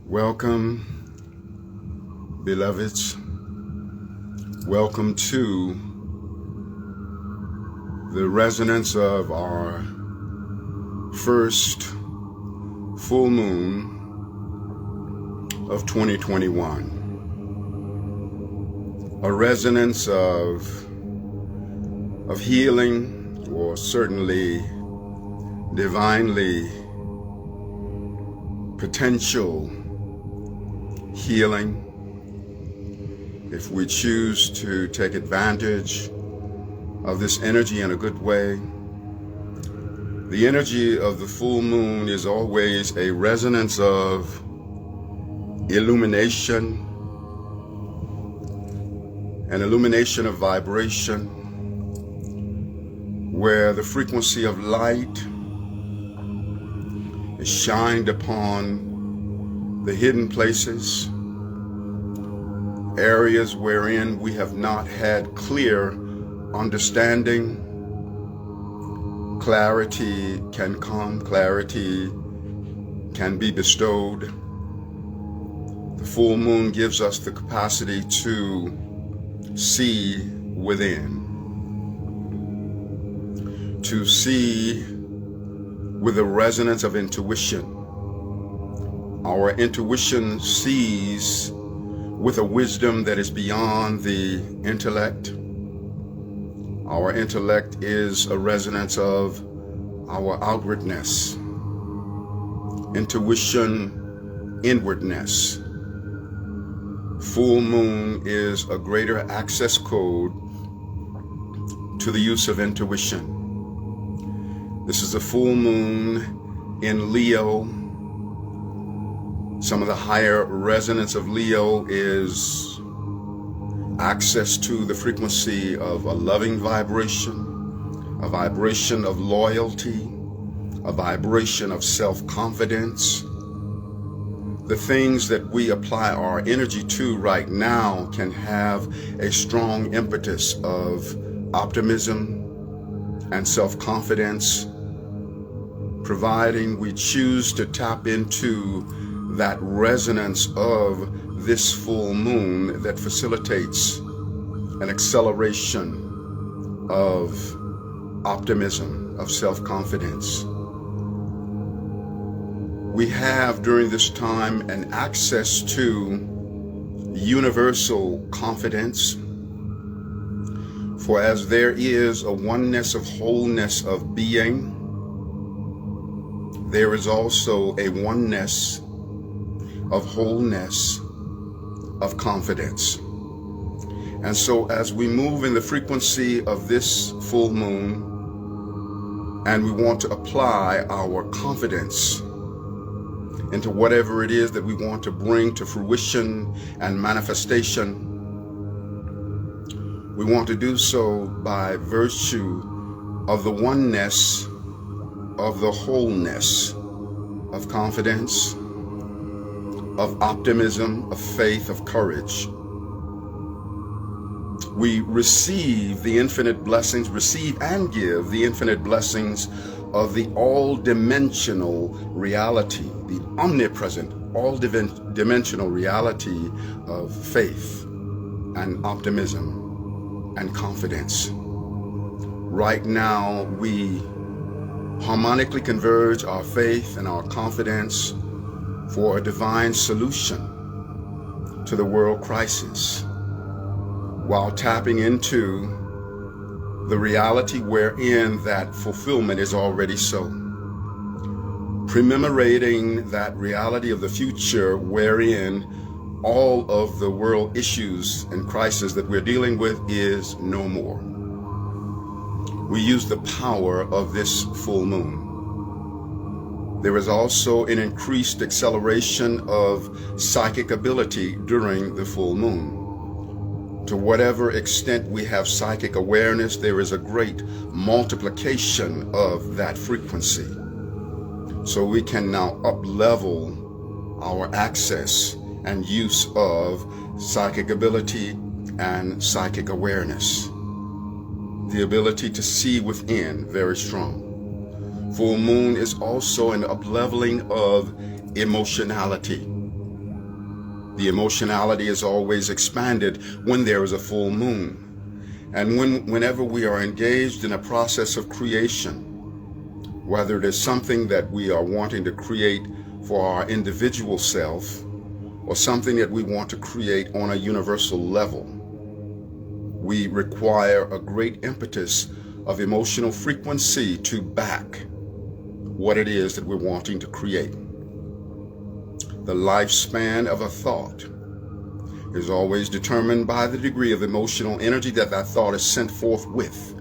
Welcome, beloveds. Welcome to the resonance of our first full moon of 2021. A resonance of healing, or certainly divinely potential healing, if we choose to take advantage of this energy in a good way. The energy of the full moon is always a resonance of illumination, an illumination of vibration, where the frequency of light is shined upon the hidden places, areas wherein we have not had clear understanding. Clarity can come, clarity can be bestowed. The full moon gives us the capacity to see within, to see with the resonance of intuition. Our intuition sees with a wisdom that is beyond the intellect. Our intellect is a resonance of our outwardness. Intuition, inwardness. Full moon is a greater access code to the use of intuition. This is a full moon in Leo, Some of the higher resonance of Leo is access to the frequency of a loving vibration, a vibration of loyalty, a vibration of self-confidence. The things that we apply our energy to right now can have a strong impetus of optimism and self-confidence, providing we choose to tap into that resonance of this full moon that facilitates an acceleration of optimism, of self-confidence. We have during this time an access to universal confidence, for as there is a oneness of wholeness of being, there is also a oneness of wholeness of confidence. And so as we move in the frequency of this full moon, and we want to apply our confidence into whatever it is that we want to bring to fruition and manifestation, we want to do so by virtue of the oneness of the wholeness of confidence, of optimism, of faith, of courage. We receive the infinite blessings, receive and give the infinite blessings of the all-dimensional reality, the omnipresent, all-dimensional reality of faith and optimism and confidence. Right now, we harmonically converge our faith and our confidence for a divine solution to the world crisis, while tapping into the reality wherein that fulfillment is already so. Commemorating that reality of the future wherein all of the world issues and crises that we're dealing with is no more. We use the power of this full moon. There is also an increased acceleration of psychic ability during the full moon. To whatever extent we have psychic awareness, there is a great multiplication of that frequency. So we can now up-level our access and use of psychic ability and psychic awareness. The ability to see within, very strong. Full moon is also an up-leveling of emotionality. The emotionality is always expanded when there is a full moon. And whenever we are engaged in a process of creation, whether it is something that we are wanting to create for our individual self or something that we want to create on a universal level, we require a great impetus of emotional frequency to back what it is that we're wanting to create. The lifespan of a thought is always determined by the degree of emotional energy that that thought is sent forth with.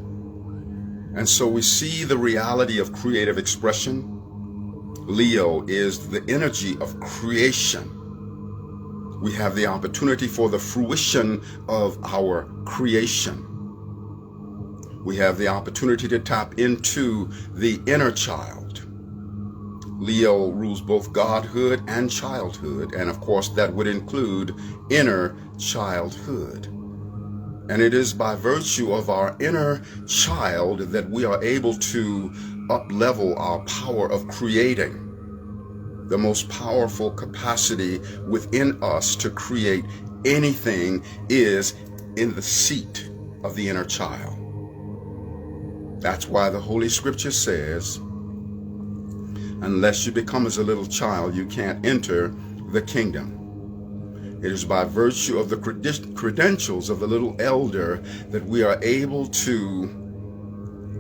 And so we see the reality of creative expression. Leo is the energy of creation. We have the opportunity for the fruition of our creation. We have the opportunity to tap into the inner child. Leo rules both godhood and childhood, and of course that would include inner childhood. And it is by virtue of our inner child that we are able to up-level our power of creating. The most powerful capacity within us to create anything is in the seat of the inner child. That's why the Holy Scripture says, unless you become as a little child, you can't enter the kingdom. It is by virtue of the credentials of the little elder that we are able to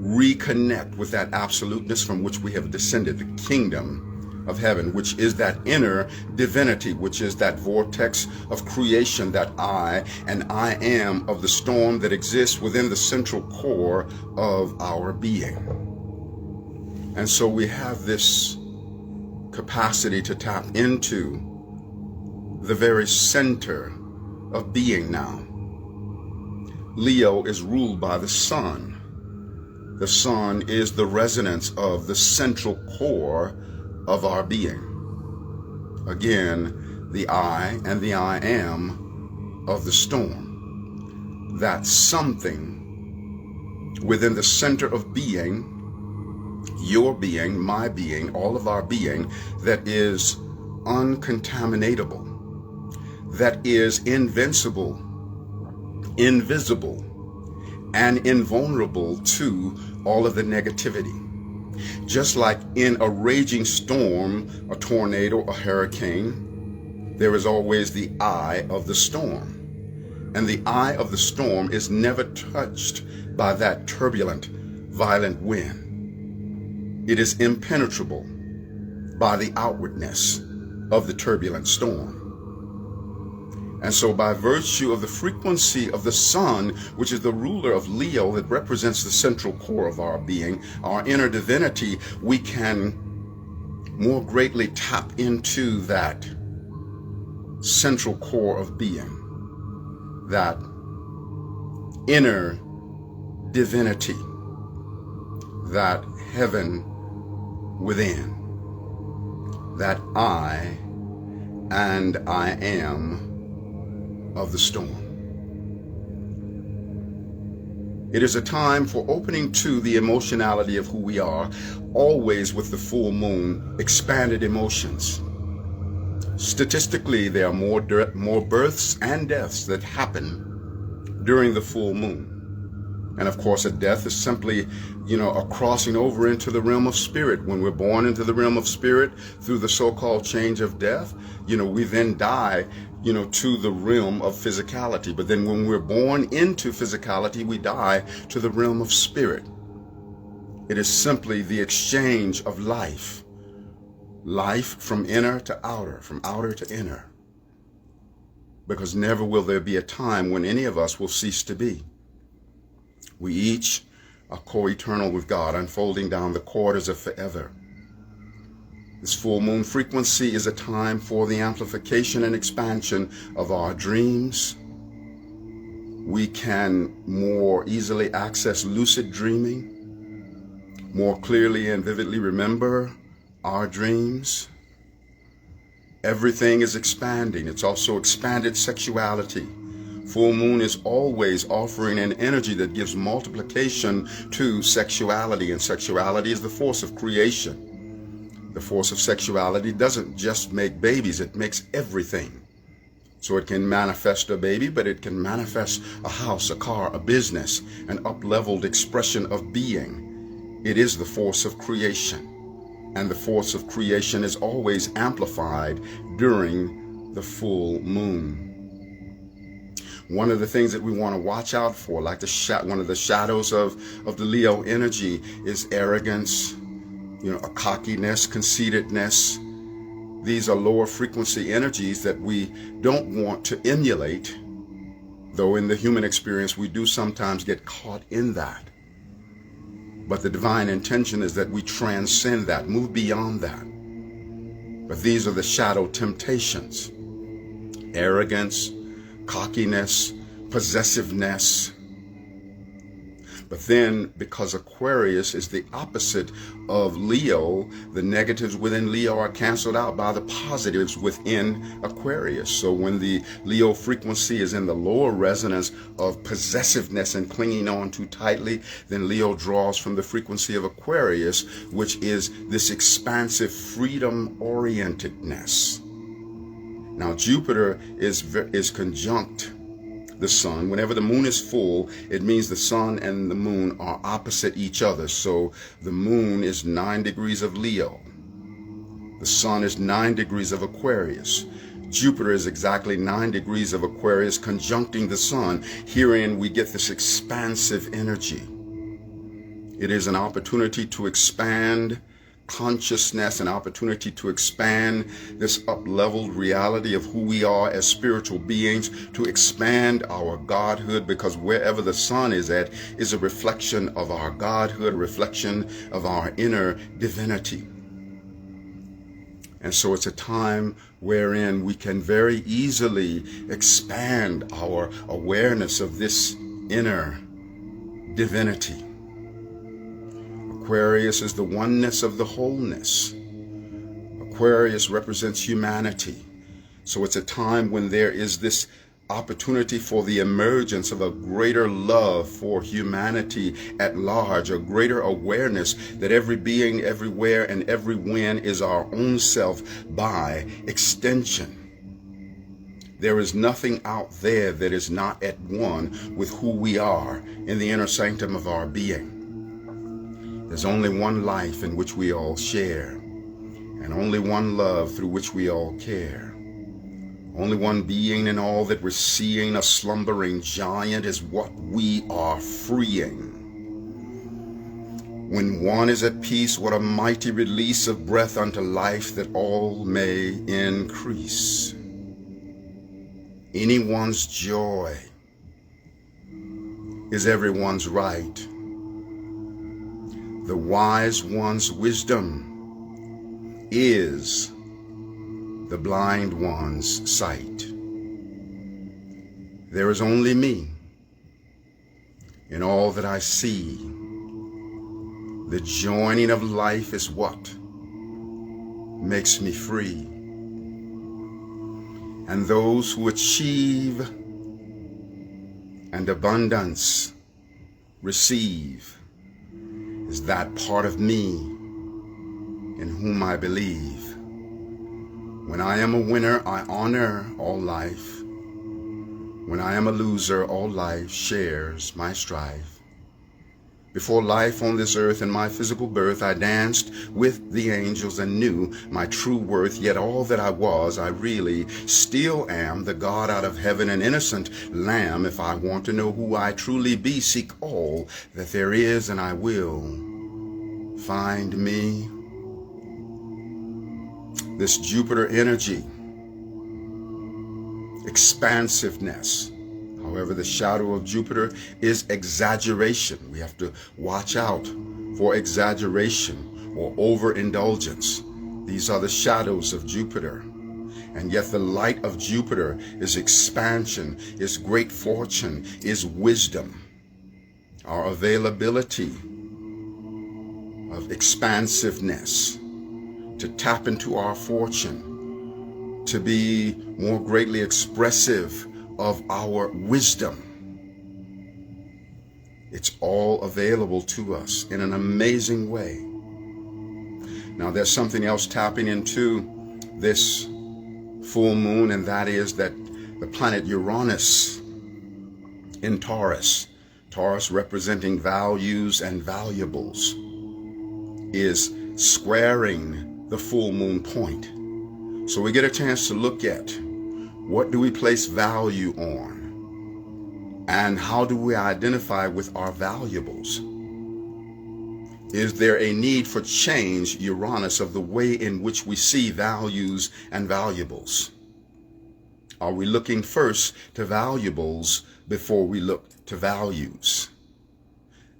reconnect with that absoluteness from which we have descended, the kingdom of heaven, which is that inner divinity, which is that vortex of creation, that I and I am of the storm that exists within the central core of our being. And so we have this capacity to tap into the very center of being now. Leo is ruled by the sun. The sun is the resonance of the central core of our being. Again, the I and the I am of the storm. That something within the center of being, your being, my being, all of our being, that is uncontaminatable, that is invincible, invisible, and invulnerable to all of the negativity. Just like in a raging storm, a tornado, a hurricane, there is always the eye of the storm. And the eye of the storm is never touched by that turbulent, violent wind. It is impenetrable by the outwardness of the turbulent storm. And so by virtue of the frequency of the sun, which is the ruler of Leo, that represents the central core of our being, our inner divinity, we can more greatly tap into that central core of being, that inner divinity, that heaven within, that I and I am of the storm. It is a time for opening to the emotionality of who we are, always with the full moon, expanded emotions. Statistically, there are more births and deaths that happen during the full moon. And of course, a death is simply, a crossing over into the realm of spirit. When we're born into the realm of spirit through the so-called change of death, we then die, to the realm of physicality. But then when we're born into physicality, we die to the realm of spirit. It is simply the exchange of life. Life from inner to outer, from outer to inner. Because never will there be a time when any of us will cease to be. We each are co-eternal with God, unfolding down the quarters of forever. This full moon frequency is a time for the amplification and expansion of our dreams. We can more easily access lucid dreaming, more clearly and vividly remember our dreams. Everything is expanding. It's also expanded sexuality. Full moon is always offering an energy that gives multiplication to sexuality, and sexuality is the force of creation. The force of sexuality doesn't just make babies, it makes everything. So it can manifest a baby, but it can manifest a house, a car, a business, an up-leveled expression of being. It is the force of creation. And the force of creation is always amplified during the full moon. One of the things that we want to watch out for, like one of the shadows of the Leo energy, is arrogance, a cockiness, conceitedness. These are lower frequency energies that we don't want to emulate, though in the human experience we do sometimes get caught in that. But the divine intention is that we transcend that, move beyond that. But these are the shadow temptations: arrogance, cockiness, possessiveness. But then, because Aquarius is the opposite of Leo, the negatives within Leo are canceled out by the positives within Aquarius. So when the Leo frequency is in the lower resonance of possessiveness and clinging on too tightly, then Leo draws from the frequency of Aquarius, which is this expansive freedom-orientedness. Now, Jupiter is conjunct the sun. Whenever the moon is full, it means the sun and the moon are opposite each other. So the moon is 9 degrees of Leo. The sun is 9 degrees of Aquarius. Jupiter is exactly 9 degrees of Aquarius conjuncting the sun. Herein we get this expansive energy. It is an opportunity to expand consciousness, an opportunity to expand this up-leveled reality of who we are as spiritual beings, to expand our godhood, because wherever the sun is at is a reflection of our godhood, a reflection of our inner divinity. And so it's a time wherein we can very easily expand our awareness of this inner divinity. Aquarius is the oneness of the wholeness. Aquarius represents humanity. So it's a time when there is this opportunity for the emergence of a greater love for humanity at large, a greater awareness that every being, everywhere, and every when is our own self by extension. There is nothing out there that is not at one with who we are in the inner sanctum of our being. There's only one life in which we all share, and only one love through which we all care. Only one being in all that we're seeing, a slumbering giant, is what we are freeing. When one is at peace, what a mighty release of breath unto life that all may increase. Anyone's joy is everyone's right. The wise one's wisdom is the blind one's sight. There is only me in all that I see. The joining of life is what makes me free. And those who achieve and abundance receive is that part of me in whom I believe. When I am a winner, I honor all life. When I am a loser, all life shares my strife. Before life on this earth and my physical birth, I danced with the angels and knew my true worth. Yet all that I was, I really still am, the God out of heaven, an innocent lamb. If I want to know who I truly be, seek all that there is, and I will find me. This Jupiter energy, expansiveness. However, the shadow of Jupiter is exaggeration. We have to watch out for exaggeration or overindulgence. These are the shadows of Jupiter. And yet the light of Jupiter is expansion, is great fortune, is wisdom. Our availability of expansiveness, to tap into our fortune, to be more greatly expressive of our wisdom. It's all available to us in an amazing way. Now there's something else tapping into this full moon, and that is that the planet Uranus in Taurus, Taurus representing values and valuables, is squaring the full moon point. So we get a chance to look at what do we place value on, and how do we identify with our valuables? Is there a need for change, Uranus, of the way in which we see values and valuables? Are we looking first to valuables before we look to values?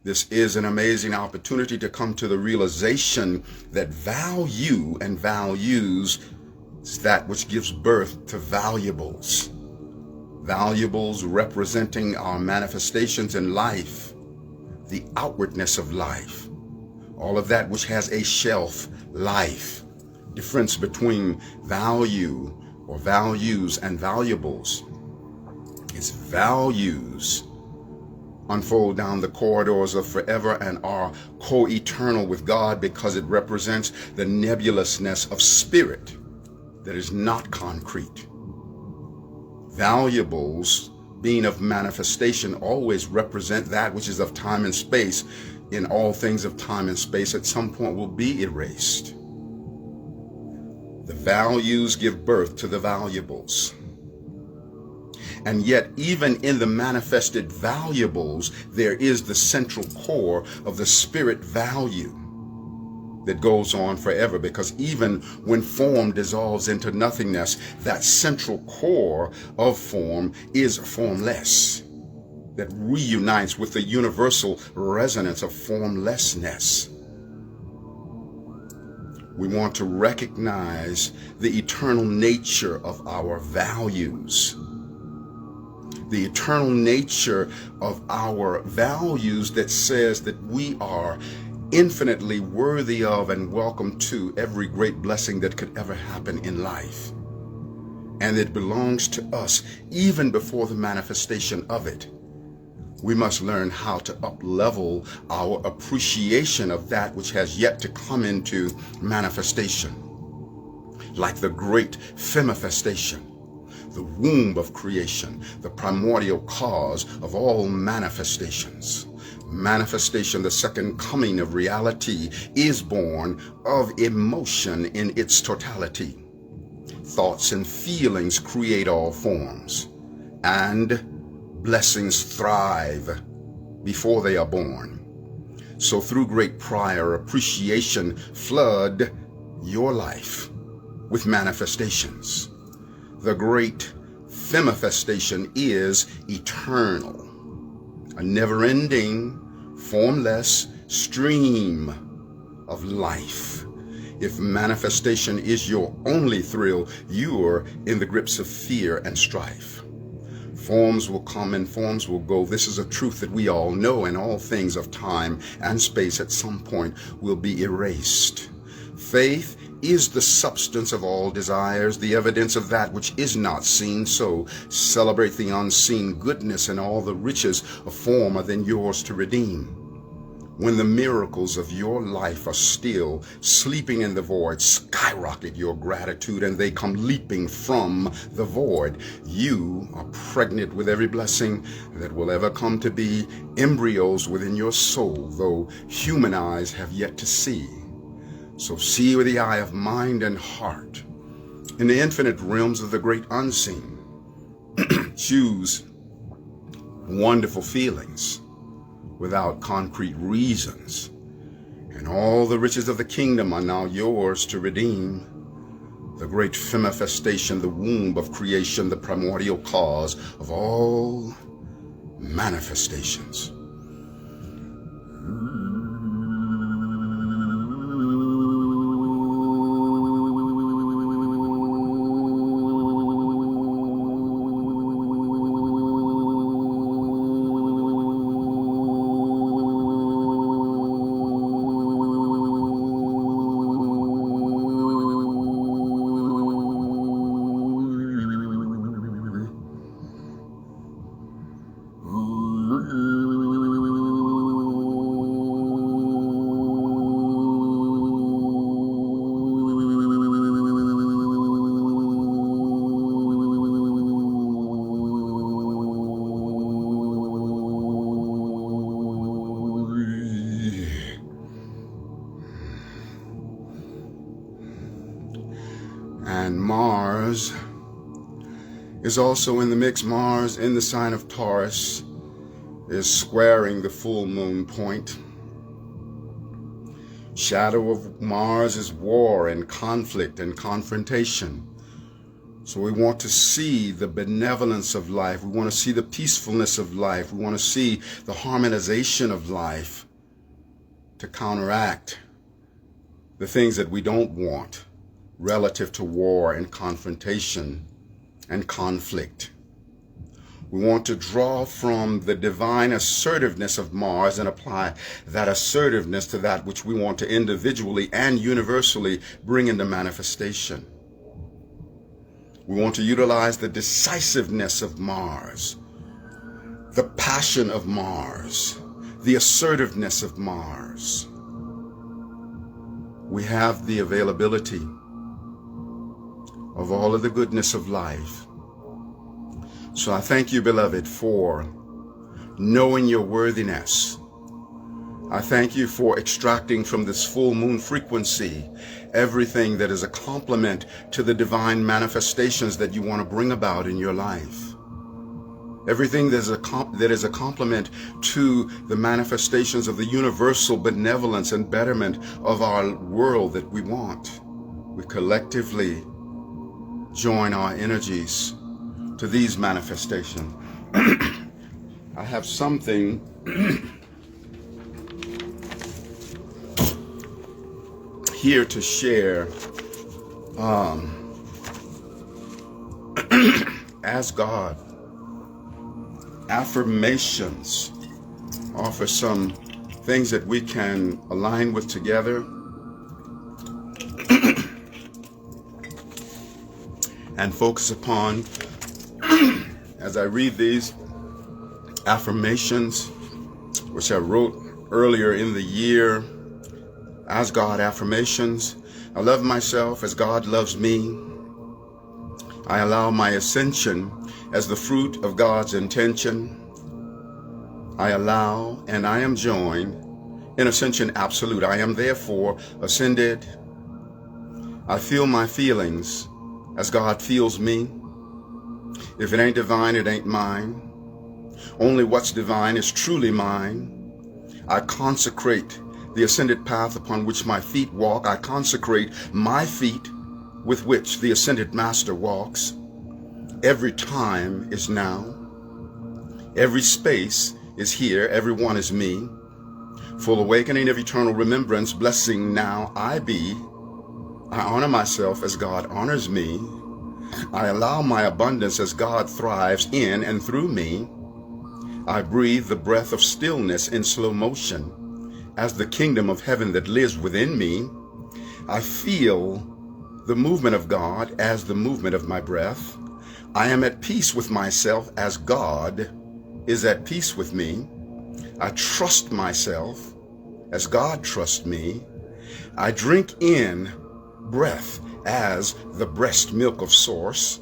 This is an amazing opportunity to come to the realization that value and values is that which gives birth to valuables. Valuables representing our manifestations in life, the outwardness of life, all of that which has a shelf life. Difference between value or values and valuables is values unfold down the corridors of forever and are co-eternal with God because it represents the nebulousness of spirit that is not concrete. Valuables, being of manifestation, always represent that which is of time and space. In all things of time and space, at some point will be erased. The values give birth to the valuables. And yet, even in the manifested valuables, there is the central core of the spirit value that goes on forever, because even when form dissolves into nothingness, that central core of form is formless, that reunites with the universal resonance of formlessness. We want to recognize the eternal nature of our values. The eternal nature of our values that says that we are infinitely worthy of and welcome to every great blessing that could ever happen in life. And it belongs to us even before the manifestation of it. We must learn how to up-level our appreciation of that which has yet to come into manifestation. Like the great femifestation, the womb of creation, the primordial cause of all manifestations. Manifestation, the second coming of reality, is born of emotion in its totality. Thoughts and feelings create all forms, and blessings thrive before they are born. So through great prior appreciation, flood your life with manifestations. The great femifestation is eternal, a never-ending, formless stream of life. If manifestation is your only thrill, you're in the grips of fear and strife. Forms will come and forms will go. This is a truth that we all know, and all things of time and space at some point will be erased. Faith is the substance of all desires, the evidence of that which is not seen. So celebrate the unseen goodness, and all the riches of form are then yours to redeem. When the miracles of your life are still sleeping in the void, skyrocket your gratitude, and they come leaping from the void. You are pregnant with every blessing that will ever come to be, embryos within your soul, though human eyes have yet to see. So see with the eye of mind and heart. In the infinite realms of the great unseen, choose wonderful feelings without concrete reasons, and all the riches of the kingdom are now yours to redeem. The great femifestation, the womb of creation, the primordial cause of all manifestations. And Mars is also in the mix. Mars in the sign of Taurus is squaring the full moon point. Shadow of Mars is war and conflict and confrontation. So we want to see the benevolence of life. We want to see the peacefulness of life. We want to see the harmonization of life to counteract the things that we don't want relative to war and confrontation and conflict. We want to draw from the divine assertiveness of Mars and apply that assertiveness to that which we want to individually and universally bring into manifestation. We want to utilize the decisiveness of Mars, the passion of Mars, the assertiveness of Mars. We have the availability of all of the goodness of life. So I thank you, beloved, for knowing your worthiness. I thank you for extracting from this full moon frequency everything that is a complement to the divine manifestations that you want to bring about in your life. Everything that is a complement to the manifestations of the universal benevolence and betterment of our world that we want. We collectively join our energies to these manifestations. I have something here to share as God affirmations, offer some things that we can align with together and focus upon as I read these affirmations, which I wrote earlier in the year as God affirmations. I love myself as God loves me. I allow my ascension as the fruit of God's intention. I allow and I am joined in ascension absolute. I am therefore ascended. I feel my feelings as God feels me. If it ain't divine, it ain't mine. Only what's divine is truly mine. I consecrate the ascended path upon which my feet walk. I consecrate my feet with which the ascended master walks. Every time is now. Every space is here. Everyone is me. Full awakening of eternal remembrance, blessing now I be. I honor myself as God honors me. I allow my abundance as God thrives in and through me. I breathe the breath of stillness in slow motion as the kingdom of heaven that lives within me. I feel the movement of God as the movement of my breath. I am at peace with myself as God is at peace with me. I trust myself as God trusts me. I drink in breath as the breast milk of source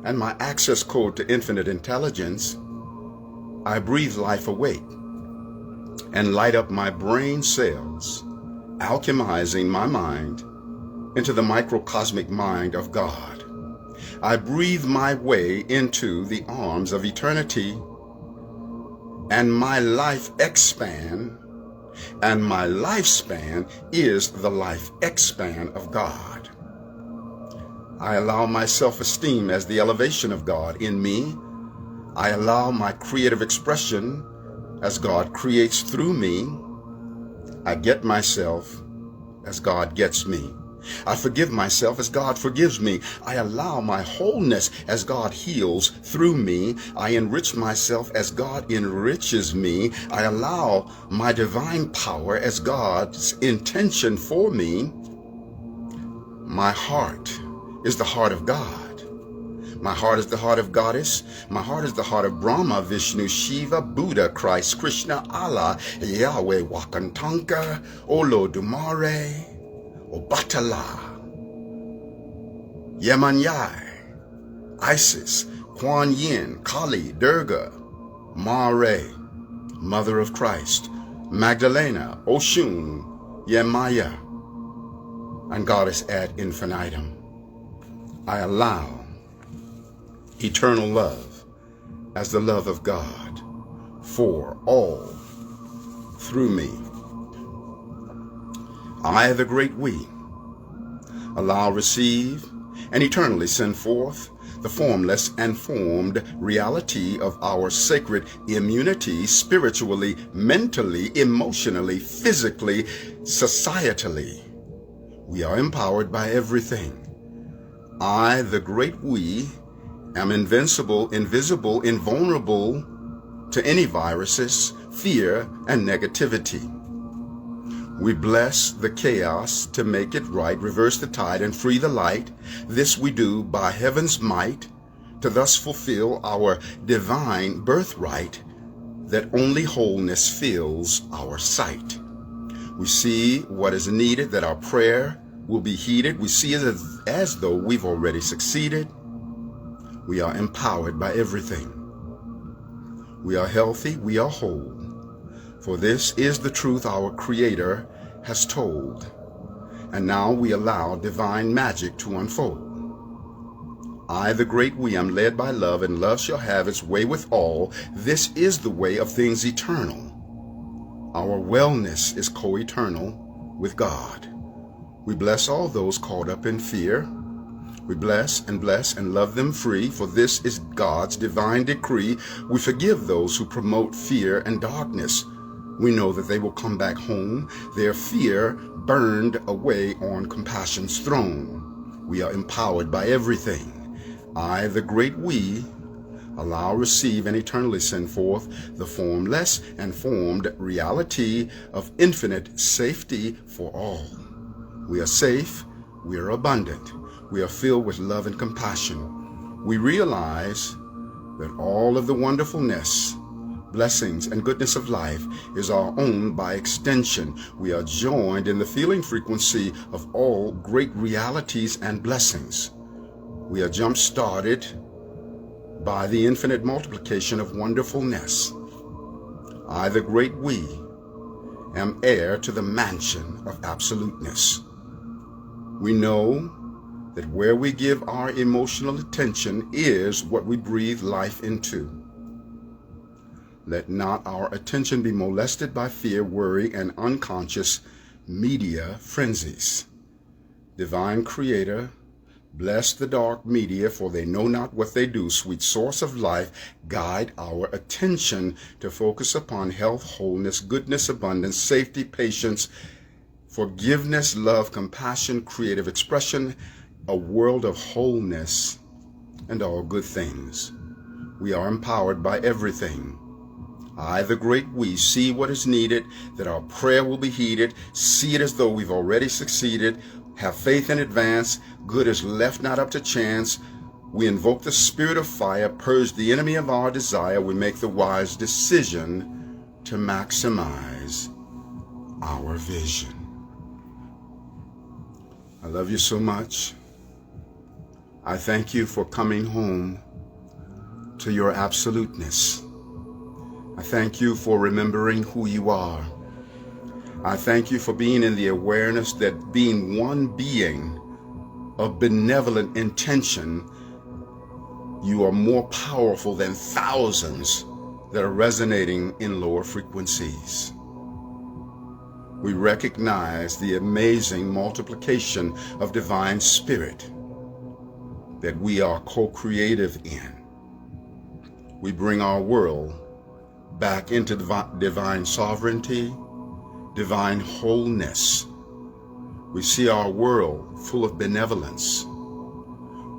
and my access code to infinite intelligence. I breathe life awake and light up my brain cells, alchemizing my mind into the microcosmic mind of God. I breathe my way into the arms of eternity, and my life expand, and my lifespan is the life expand of God. I allow my self-esteem as the elevation of God in me. I allow my creative expression as God creates through me. I get myself as God gets me. I forgive myself as God forgives me. I allow my wholeness as God heals through me. I enrich myself as God enriches me. I allow my divine power as God's intention for me. My heart is the heart of God. My heart is the heart of Goddess. My heart is the heart of Brahma, Vishnu, Shiva, Buddha, Christ, Krishna, Allah, Yahweh, Wakantanka, Olodumare, Obatala, Yemanyai, Isis, Kuan Yin, Kali, Durga, Mare, Mother of Christ, Magdalena, Oshun, Yemaya, and Goddess ad infinitum. I allow eternal love as the love of God for all through me. I, the great we, allow, receive, and eternally send forth the formless and formed reality of our sacred immunity, spiritually, mentally, emotionally, physically, societally. We are empowered by everything. I, the great we, am invincible, invisible, invulnerable to any viruses, fear, and negativity. We bless the chaos to make it right, reverse the tide, and free the light. This we do by heaven's might, to thus fulfill our divine birthright, that only wholeness fills our sight. We see what is needed, that our prayer will be heeded. We see it as though we've already succeeded. We are empowered by everything. We are healthy, we are whole. For this is the truth our Creator has told. And now we allow divine magic to unfold. I, the great we, am led by love, and love shall have its way with all. This is the way of things eternal. Our wellness is co-eternal with God. We bless all those caught up in fear. We bless and love them free, for this is God's divine decree. We forgive those who promote fear and darkness. We know that they will come back home, their fear burned away on compassion's throne. We are empowered by everything. I, the great we, allow, receive, and eternally send forth the formless and formed reality of infinite safety for all. We are safe, we are abundant, we are filled with love and compassion. We realize that all of the wonderfulness, blessings, and goodness of life is our own by extension. We are joined in the feeling frequency of all great realities and blessings. We are jump-started by the infinite multiplication of wonderfulness. I, the great we, am heir to the mansion of absoluteness. We know that where we give our emotional attention is what we breathe life into. Let not our attention be molested by fear, worry, and unconscious media frenzies. Divine Creator, bless the dark media, for they know not what they do. Sweet source of life, guide our attention to focus upon health, wholeness, goodness, abundance, safety, patience, forgiveness, love, compassion, creative expression, a world of wholeness, and all good things. We are empowered by everything. I, the great we, see what is needed, that our prayer will be heeded, see it as though we've already succeeded, have faith in advance, good is left not up to chance. We invoke the spirit of fire, purge the enemy of our desire. We make the wise decision to maximize our vision. I love you so much. I thank you for coming home to your absoluteness. I thank you for remembering who you are. I thank you for being in the awareness that being one being of benevolent intention, you are more powerful than thousands that are resonating in lower frequencies. We recognize the amazing multiplication of divine spirit that we are co-creative in. We bring our world back into divine sovereignty, divine wholeness. We see our world full of benevolence.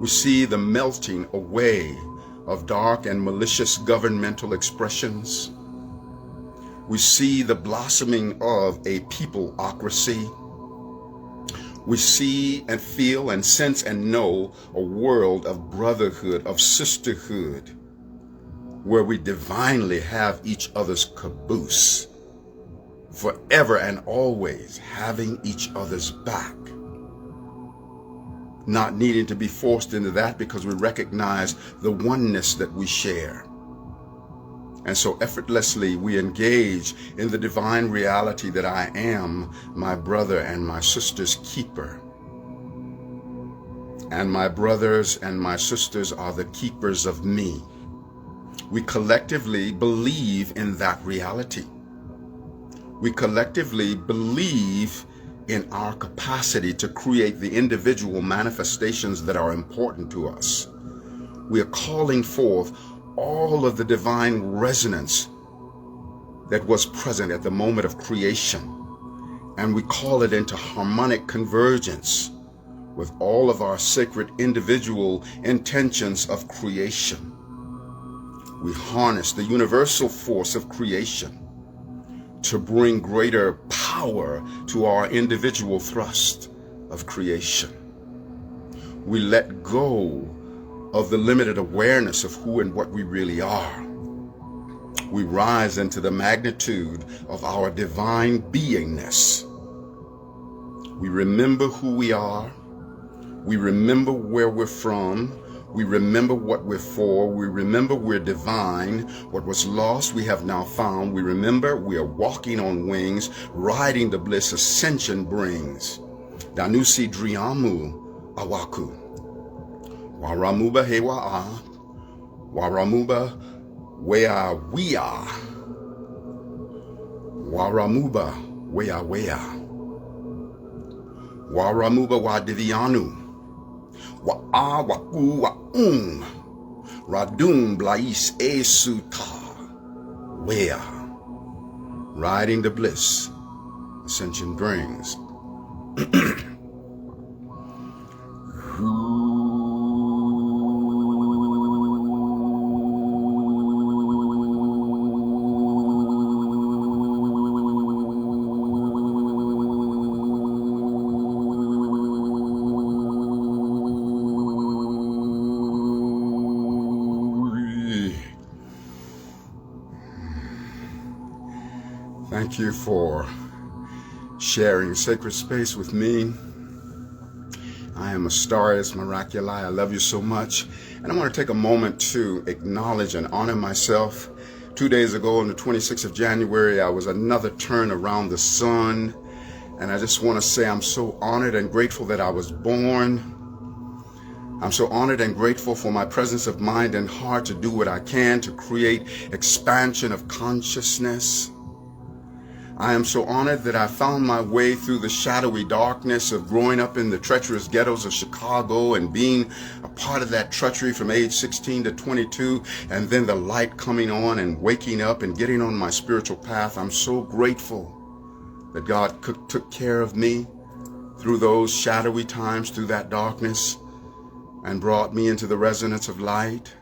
We see the melting away of dark and malicious governmental expressions. We see the blossoming of a peopleocracy. We see and feel and sense and know a world of brotherhood, of sisterhood, where we divinely have each other's caboose, forever and always having each other's back, not needing to be forced into that because we recognize the oneness that we share. And so effortlessly we engage in the divine reality that I am my brother and my sister's keeper. And my brothers and my sisters are the keepers of me. We collectively believe in that reality. We collectively believe in our capacity to create the individual manifestations that are important to us. We are calling forth all of the divine resonance that was present at the moment of creation, and we call it into harmonic convergence with all of our sacred individual intentions of creation. We harness the universal force of creation to bring greater power to our individual thrust of creation. We let go of the limited awareness of who and what we really are. We rise into the magnitude of our divine beingness. We remember who we are. We remember where we're from. We remember what we're for. We remember we're divine. What was lost, we have now found. We remember we are walking on wings, riding the bliss ascension brings. Danusi Driamu Awaku. Waramuba Hewa'a. Waramuba Wea Wea. Waramuba Wea Wea. Waramuba Wa Divianu. Wa'a Wa'u Wa'um. Radum Blais Esuta. Wea. riding the bliss ascension brings. Thank you for sharing sacred space with me. I am Astarius Miraculii. I love you so much. And I want to take a moment to acknowledge and honor myself. 2 days ago, on the 26th of January, I was another turn around the sun. And I just want to say I'm so honored and grateful that I was born. I'm so honored and grateful for my presence of mind and heart to do what I can to create expansion of consciousness. I am so honored that I found my way through the shadowy darkness of growing up in the treacherous ghettos of Chicago and being a part of that treachery from age 16 to 22, and then the light coming on and waking up and getting on my spiritual path. I'm so grateful that God took care of me through those shadowy times, through that darkness, and brought me into the resonance of light.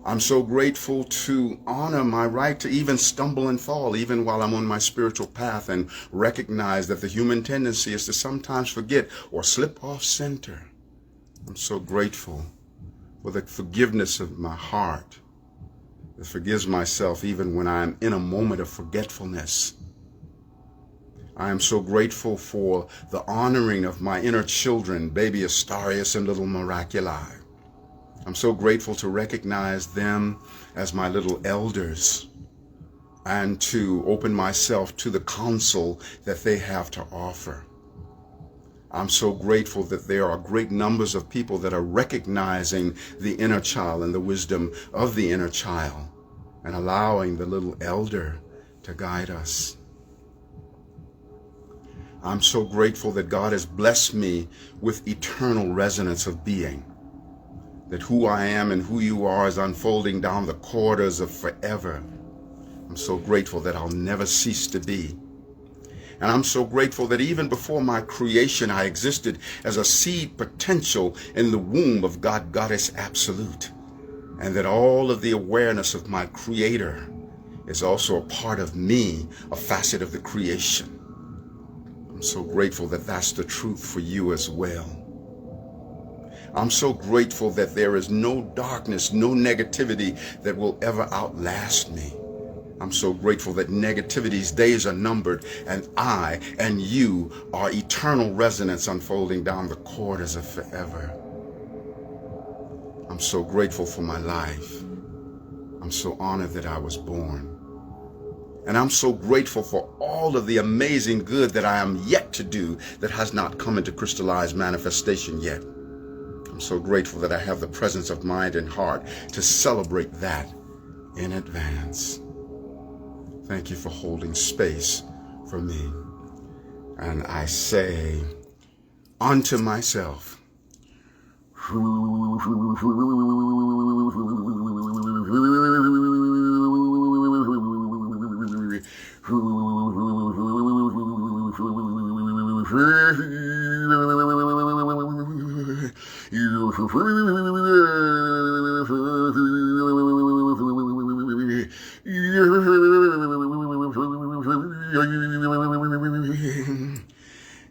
I'm so grateful to honor my right to even stumble and fall, even while I'm on my spiritual path, and recognize that the human tendency is to sometimes forget or slip off center. I'm so grateful for the forgiveness of my heart that forgives myself even when I'm in a moment of forgetfulness. I am so grateful for the honoring of my inner children, baby Astarius and little Miraculii. I'm so grateful to recognize them as my little elders and to open myself to the counsel that they have to offer. I'm so grateful that there are great numbers of people that are recognizing the inner child and the wisdom of the inner child and allowing the little elder to guide us. I'm so grateful that God has blessed me with eternal resonance of being. That who I am and who you are is unfolding down the corridors of forever. I'm so grateful that I'll never cease to be. And I'm so grateful that even before my creation, I existed as a seed potential in the womb of God, Goddess Absolute. And that all of the awareness of my Creator is also a part of me, a facet of the creation. I'm so grateful that that's the truth for you as well. I'm so grateful that there is no darkness, no negativity that will ever outlast me. I'm so grateful that negativity's days are numbered, and I and you are eternal resonance unfolding down the corridors of forever. I'm so grateful for my life. I'm so honored that I was born. And I'm so grateful for all of the amazing good that I am yet to do that has not come into crystallized manifestation yet. I'm so grateful that I have the presence of mind and heart to celebrate that in advance. Thank you for holding space for me. And I say unto myself,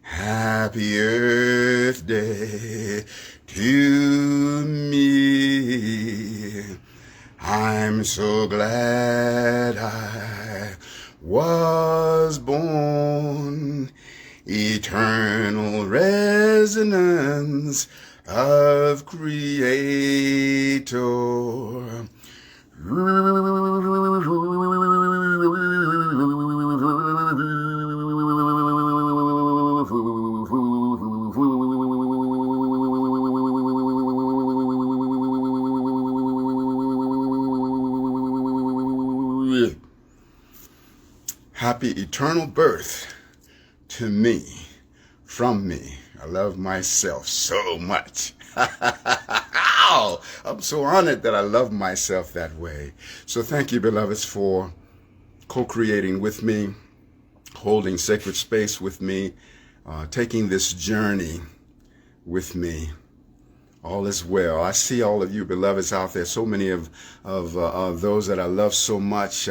Happy Earth Day to me. I'm so glad I was born. Eternal resonance of Creator. Happy eternal birth to me, from me. I love myself so much. I'm so honored that I love myself that way. So thank you, beloveds, for co-creating with me, holding sacred space with me, taking this journey with me. All is well. I see all of you beloveds out there, so many of those that I love so much.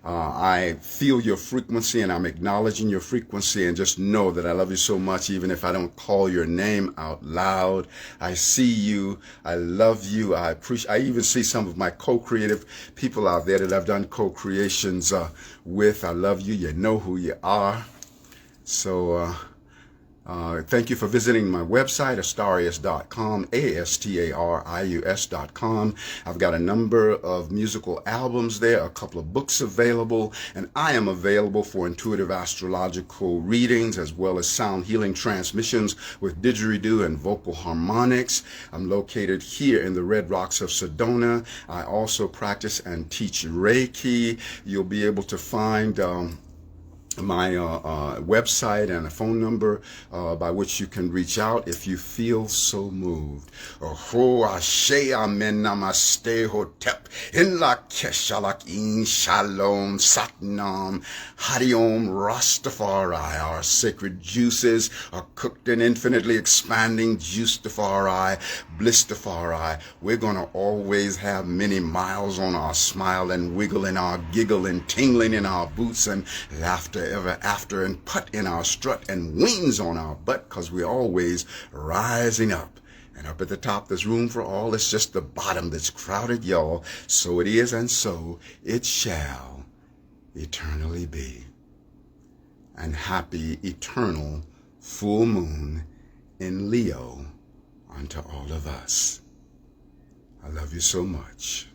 I feel your frequency, and I'm acknowledging your frequency, and just know that I love you so much, even if I don't call your name out loud. I see you. I love you. I appreciate. I even see some of my co-creative people out there that I've done co-creations with. I love you. You know who you are. So thank you for visiting my website, Astarius.com, Astarius.com. I've got a number of musical albums there, a couple of books available, and I am available for intuitive astrological readings as well as sound healing transmissions with didgeridoo and vocal harmonics. I'm located here in the Red Rocks of Sedona. I also practice and teach Reiki. You'll be able to find my website and a phone number by which you can reach out if you feel so moved. Ho ashe amen namaste hotep in la keshalak in shalom satnam hariom Rastafari. Our sacred juices are cooked in infinitely expanding Juicefari, Blissfari. We're gonna always have many miles on our smile and wiggle in our giggle and tingling in our boots and laughter ever after and put in our strut and wings on our butt, because we're always rising up. And up at the top there's room for all. It's just the bottom that's crowded, y'all. So it is, and so it shall eternally be. And happy eternal full moon in Leo unto all of us. I love you so much.